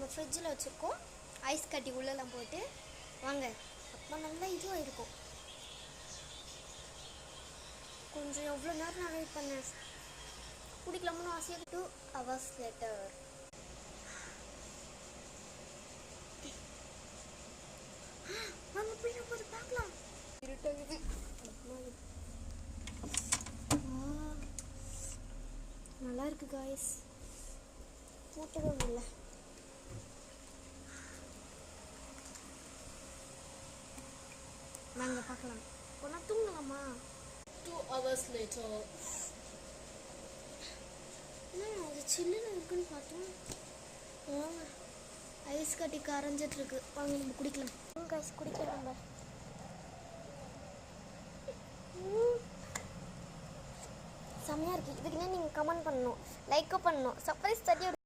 நம்ம ஃப்ரிட்ஜில் வச்சுருக்கோம். ஐஸ் கட்டி உள்ளெல்லாம் போட்டு வாங்க, அப்போ நல்லா இதுவாக இருக்கும். கொஞ்சம் எவ்வளோ நேரம் நான் வெயிட் பண்ணேன், குடிக்கலாம்னு ஆசையாக. 2 hours later. வாங்க போய் நம்ம போய் பார்க்கலாம். இருட்டாகுது. நல்லா இருக்கு காய்ஸ், மூட்டவே இல்லை. வாங்க பார்க்கலாம். போனா தூங்கலாமா? 2 hours later. அது சில்லுன்னு இருக்குன்னு பார்த்தோம். வாங்க, ஐஸ் கட்டி கரைஞ்சிட்டு இருக்கு. வாங்க நம்ம குடிக்கலாம். காய்ஸ் குடிக்கலாம் நம்ம. செம்மையாக இருக்குது. இதுக்குன்னே நீங்கள் கமெண்ட் பண்ணணும், லைக்கும் பண்ணணும். சர்ப்ரைஸ் தட்டி